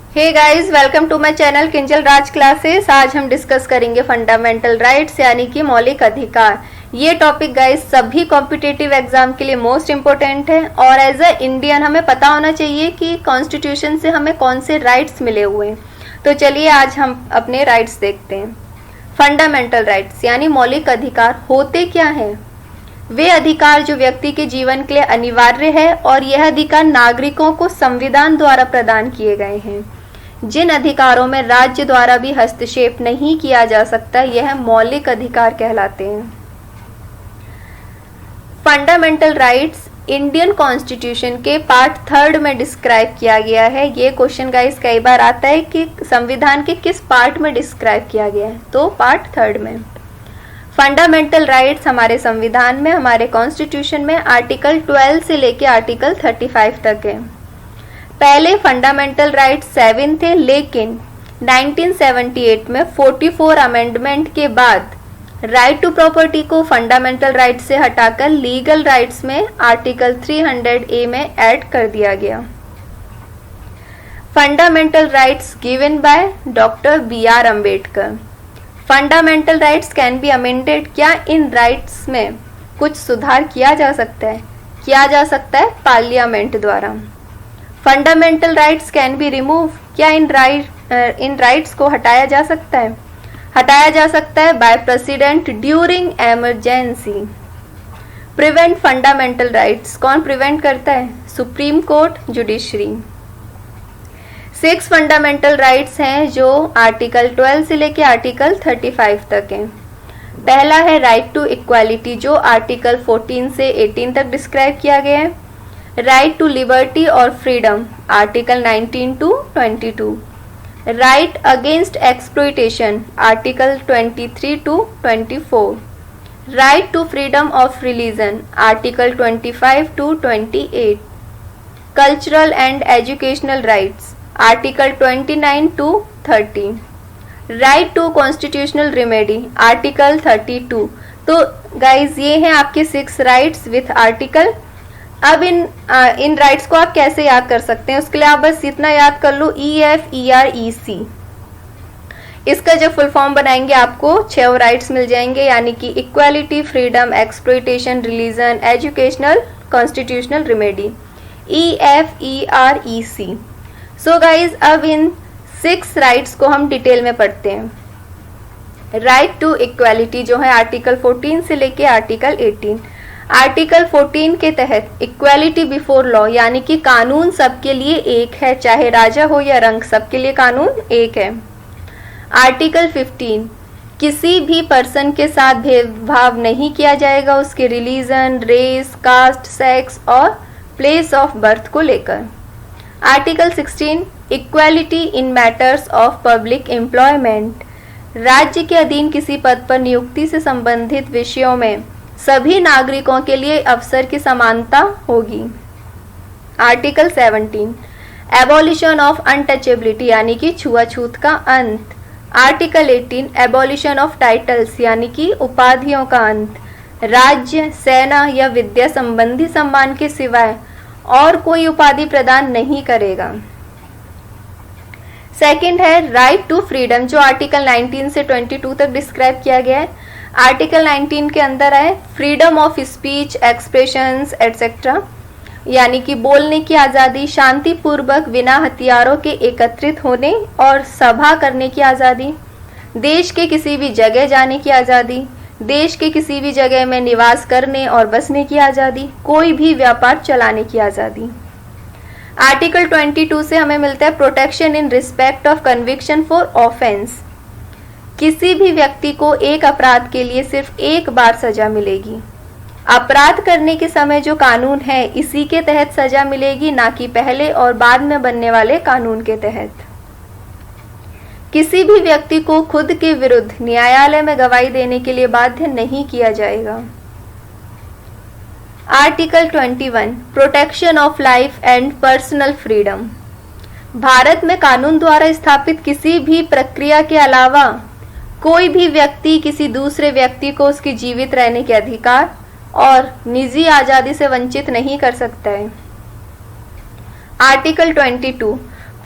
Hey guys, welcome to my channel Kinjal Raj classes. आज हम discuss करेंगे फंडामेंटल राइट्स यानी कि मौलिक अधिकार। ये टॉपिक गाइस सभी कॉम्पिटिटिव एग्जाम के लिए मोस्ट इम्पोर्टेंट है और एज अ इंडियन हमें पता होना चाहिए कि कॉन्स्टिट्यूशन से हमें कौन से राइट्स मिले हुए हैं। तो चलिए आज हम अपने राइट्स देखते हैं। फंडामेंटल राइट्स यानी मौलिक अधिकार होते क्या हैं? वे अधिकार जो व्यक्ति के जीवन के लिए अनिवार्य है और यह अधिकार नागरिकों को संविधान द्वारा प्रदान किए गए हैं। जिन अधिकारों में राज्य द्वारा भी हस्तक्षेप नहीं किया जा सकता, यह मौलिक अधिकार कहलाते हैं। फंडामेंटल राइट्स इंडियन कॉन्स्टिट्यूशन के पार्ट 3 में डिस्क्राइब किया गया है। ये क्वेश्चन गाइस कई बार आता है कि संविधान के किस पार्ट में डिस्क्राइब किया गया है, तो पार्ट 3 में। फंडामेंटल राइट्स हमारे संविधान में, हमारे कॉन्स्टिट्यूशन में आर्टिकल 12 से लेके आर्टिकल 35 तक है। पहले फंडामेंटल राइट्स 7 थे, लेकिन 1978 में 44 अमेंडमेंट के बाद राइट टू प्रॉपर्टी को फंडामेंटल राइट से हटाकर लीगल राइट्स में आर्टिकल 300A में ऐड कर दिया गया। Fundamental rights given by doctor B.R. Ambedkar. Fundamental rights can be amended. क्या इन राइट्स में कुछ सुधार किया जा सकता है? किया जा सकता है पार्लियामेंट द्वारा। Fundamental rights can be remove. क्या इन राइट्स को हटाया जा सकता है? हटाया जा सकता है by president during emergency. Prevent fundamental rights कौन प्रिवेंट करता है? Supreme court, judiciary. 6 fundamental rights हैं जो आर्टिकल 12 से लेके आर्टिकल 35 तक हैं। पहला है राइट टू इक्वालिटी, जो आर्टिकल 14 से 18 तक डिस्क्राइब किया गया है। राइट टू लिबर्टी और freedom, article 19 to 22। Right against exploitation, article 23 to 24। Right to freedom of religion, article 25 to 28। Cultural and educational rights, article 29 to 30। Right to constitutional remedy, article 32। तो guys ये हैं आपके 6 rights with article. अब इन rights को आप कैसे याद कर सकते हैं? उसके लिए आप बस इतना याद कर लो, EFEREC। इसका जब फुल फॉर्म बनाएंगे आपको 6 राइट्स मिल जाएंगे, यानी कि equality, freedom, exploitation, religion, educational, constitutional remedy, EFEREC। So guys अब इन 6 राइट्स को हम डिटेल में पढ़ते हैं। राइट टू इक्वालिटी जो है आर्टिकल 14 से लेके आर्टिकल 18। आर्टिकल 14 के तहत इक्वालिटी बिफोर लॉ, यानी कि कानून सबके लिए एक है, चाहे राजा हो या रंक, सबके लिए कानून एक है। आर्टिकल 15, किसी भी पर्सन के साथ भेदभाव नहीं किया जाएगा उसके रिलीजन, रेस, कास्ट, सेक्स और प्लेस ऑफ बर्थ को लेकर। Article 16, equality in matters of public employment, राज्य के अधीन किसी पद पर नियुक्ति से संबंधित विषयों में सभी नागरिकों के लिए अवसर की समानता होगी। आर्टिकल 17, एबॉलिशन ऑफ अनटचेबिलिटी, यानी कि छुआछूत का अंत। आर्टिकल 18, एबॉलिशन ऑफ टाइटल्स, यानी कि उपाधियों का अंत। राज्य, सेना या विद्या संबंधी सम्मान के सिवाय और कोई उपाधि प्रदान नहीं करेगा। सेकंड है राइट टू फ्रीडम, जो आर्टिकल 19 से 22 तक डिस्क्राइब किया गया है। आर्टिकल 19 के अंदर है freedom of speech, expressions etcetera, यानी कि बोलने की आज़ादी, शांतिपूर्वक बिना हथियारों के एकत्रित होने और सभा करने की आज़ादी, देश के किसी भी जगह जाने की आज़ादी, देश के किसी भी जगह में निवास करने और बसने की आज़ादी, कोई भी व्यापार चलाने की आज़ादी। आर्टिकल 22 से हमें मिलता है protection in respect of conviction for offence, किसी भी व्यक्ति को एक अपराध के लिए सिर्फ एक बार सजा मिलेगी। अपराध करने के समय जो कानून है इसी के तहत सजा मिलेगी, ना कि पहले और बाद में बनने वाले कानून के तहत। किसी भी व्यक्ति को खुद के विरुद्ध न्यायालय में गवाही देने के लिए बाध्य नहीं किया जाएगा। Article 21, protection of life and personal freedom, Bharat में कानून द्वारा स्थापित किसी भी प्रक्रिया के अलावा कोई भी व्यक्ति किसी दूसरे व्यक्ति को उसकी जीवित रहने के अधिकार और निजी आज़ादी से वंचित नहीं कर सकता है। Article 22,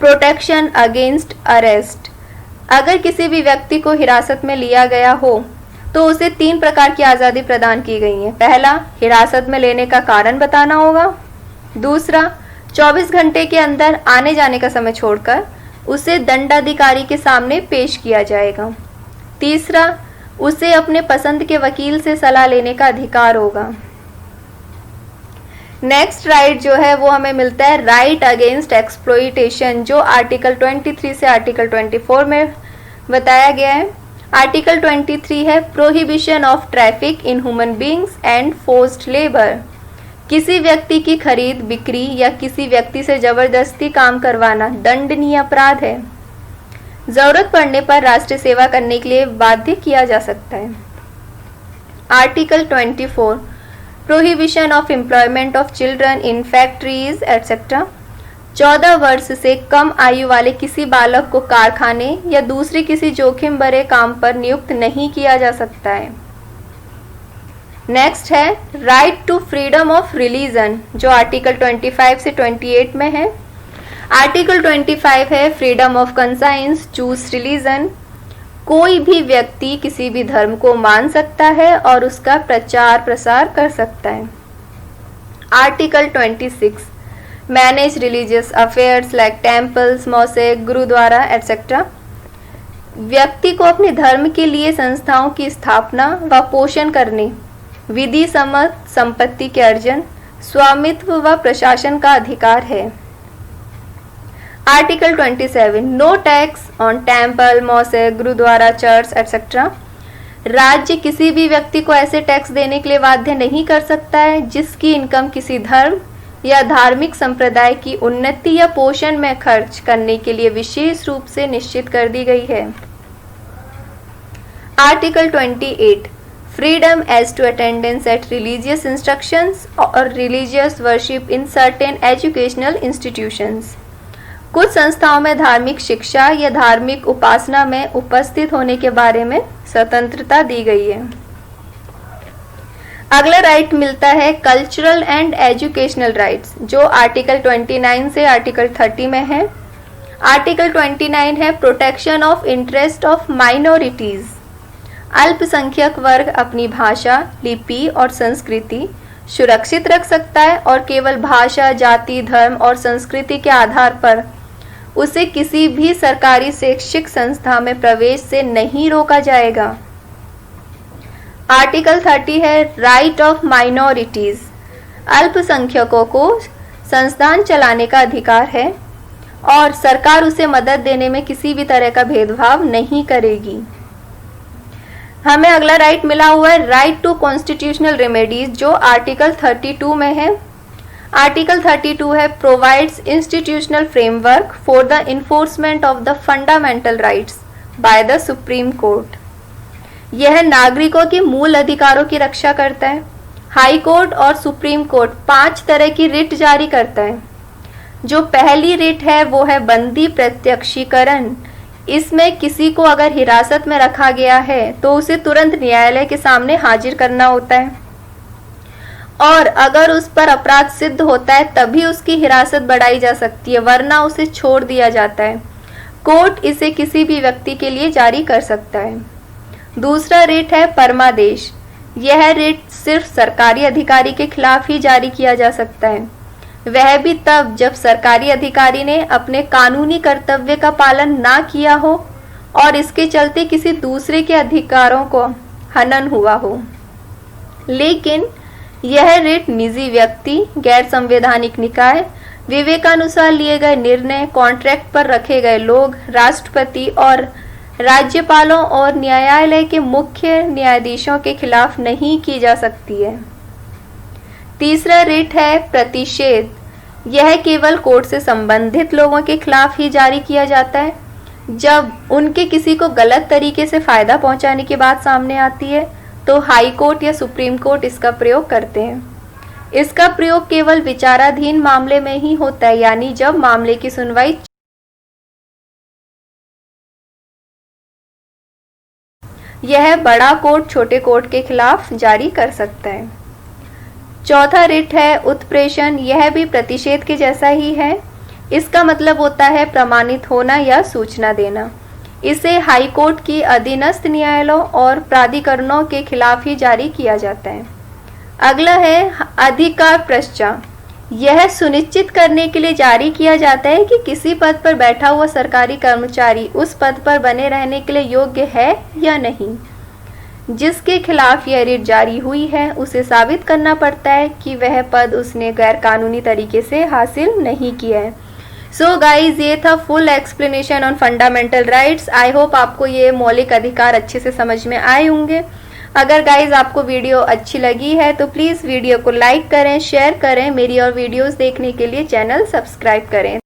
protection against arrest. अगर किसी भी व्यक्ति को हिरासत में लिया गया हो तो उसे 3 प्रकार की आज़ादी प्रदान की गई है। पहला, हिरासत में लेने का कारण बताना होगा। दूसरा, 24 घंटे के अंदर आने जाने का समय छोड़कर उसे दंडाधिकारी के सामने पेश किया जाएगा। तीसरा, उसे अपने पसंद के वकील से सलाह लेने का अधिकार होगा। नेक्स्ट राइट जो है वो हमें मिलता है राइट अगेंस्ट एक्सप्लॉइटेशन, जो आर्टिकल 23 से आर्टिकल 24 में बताया गया है। आर्टिकल 23 है prohibition of traffic in human beings and forced labour. किसी व्यक्ति की खरीद, बिक्री या किसी व्यक्ति से जबरदस्ती काम करवाना दंडनीय अपराध है। जरूरत पड़ने पर राष्ट्रीय सेवा करने के लिए बाध्य किया जा सकता है। Article 24 prohibition of employment of children in factories etcetera. 14 वर्ष से कम आयु वाले किसी बालक को कारखाने या दूसरे किसी जोखिम भरे काम पर नियुक्त नहीं किया जा सकता है। नेक्स्ट है right to freedom of religion, जो आर्टिकल 25 से 28 में है। आर्टिकल 25 है freedom of conscience choose religion. कोई भी व्यक्ति किसी भी धर्म को मान सकता है और उसका प्रचार प्रसार कर सकता है। Article 26 manage religious affairs like temples, mosque, gurudwara etcetera. व्यक्ति को अपने धर्म के लिए संस्थाओं की स्थापना व पोषण करने, विधि सम्मत संपत्ति के अर्जन, स्वामित्व व प्रशासन का अधिकार है। Article 27 no tax on temple, mosque, gurudwara, church etcetera. राज्य किसी भी व्यक्ति को ऐसे टैक्स देने के लिए बाध्य नहीं कर सकता है जिसकी इनकम किसी धर्म या धार्मिक संप्रदाय की उन्नति या पोषण में खर्च करने के लिए विशेष रूप से निश्चित कर दी गई है। Article 28 freedom as to attendance at religious instructions और religious worship in certain educational institutions. कुछ संस्थाओं में धार्मिक शिक्षा या धार्मिक उपासना में उपस्थित होने के बारे में स्वतंत्रता दी गई है। अगला राइट मिलता है कल्चरल एंड एजुकेशनल राइट्स, जो आर्टिकल 29 से आर्टिकल 30 में है। आर्टिकल 29 है protection of interest of minorities. अल्पसंख्यक वर्ग अपनी भाषा, लिपि और संस्कृति सुरक्षित रख सकता है और केवल भाषा, जाति, धर्म और संस्कृति के आधार पर उसे किसी भी सरकारी शैक्षिक संस्था में प्रवेश से नहीं रोका जाएगा। आर्टिकल 30 है राइट ऑफ माइनॉरिटीज। अल्पसंख्यकों को संस्थान चलाने का अधिकार है और सरकार उसे मदद देने में किसी भी तरह का भेदभाव नहीं करेगी। हमें अगला राइट मिला हुआ है राइट टू कॉन्स्टिट्यूशनल रेमेडीज, जो आर्टिकल 32 में है। आर्टिकल 32 है provides institutional framework for the enforcement of the fundamental rights by the supreme court. यह नागरिकों के मूल अधिकारों की रक्षा करता है। हाई कोर्ट और सुप्रीम कोर्ट 5 तरह की रिट जारी करता है। जो पहली रिट है वो है बंदी प्रत्यक्षीकरण। इसमें किसी को अगर हिरासत में रखा गया है तो उसे तुरंत न्यायालय के सामने हाजिर करना होता है और अगर उस पर अपराध सिद्ध होता है तभी उसकी हिरासत बढ़ाई जा सकती है, वरना उसे छोड़ दिया जाता है। कोर्ट इसे किसी भी व्यक्ति के लिए जारी कर सकता है। दूसरा रिट है परमादेश। यह रिट सिर्फ सरकारी अधिकारी के खिलाफ ही जारी किया जा सकता है, वह भी तब जब सरकारी अधिकारी ने अपने कानूनी कर्तव्य का पालन ना किया हो और इसके चलते किसी दूसरे के अधिकारों को हनन हुआ हो। लेकिन यह रिट निजी व्यक्ति, गैर संवैधानिक निकाय, विवेकानुसार लिए गए निर्णय, कॉन्ट्रैक्ट पर रखे गए लोग, राष्ट्रपति और राज्यपालों और न्यायालय के मुख्य न्यायाधीशों के खिलाफ नहीं की जा सकती है। तीसरा रिट है प्रतिषेध। यह केवल कोर्ट से संबंधित लोगों के खिलाफ ही जारी किया जाता है जब उनके किसी को गलत तरीके से फायदा पहुंचाने की बात सामने आती है तो हाई कोर्ट या सुप्रीम कोर्ट इसका प्रयोग करते हैं। इसका प्रयोग केवल विचाराधीन मामले में ही होता है, यानी जब मामले की सुनवाई यह बड़ा कोर्ट छोटे कोर्ट के खिलाफ जारी कर सकता है। चौथा रिट है उत्प्रेषण। यह भी प्रतिषेध के जैसा ही है। इसका मतलब होता है प्रमाणित होना या सूचना देना। इसे हाई कोर्ट की अधीनस्थ न्यायालयों और प्राधिकरणों के खिलाफ ही जारी किया जाता है। अगला है अधिकार प्रश्चा। यह सुनिश्चित करने के लिए जारी किया जाता है कि किसी पद पर बैठा हुआ सरकारी कर्मचारी उस पद पर बने रहने के लिए योग्य है या नहीं। जिसके खिलाफ यह रिट जारी हुई है उसे साबित करना पड़ता है कि वह पद उसने गैर कानूनी तरीके से हासिल नहीं किया है। सो गाइज, ये था full explanation on fundamental rights. I hope आपको ये मौलिक अधिकार अच्छे से समझ में आए होंगे। अगर गाइज आपको वीडियो अच्छी लगी है तो प्लीज़ वीडियो को लाइक करें, शेयर करें। मेरी और वीडियोस देखने के लिए चैनल सब्सक्राइब करें।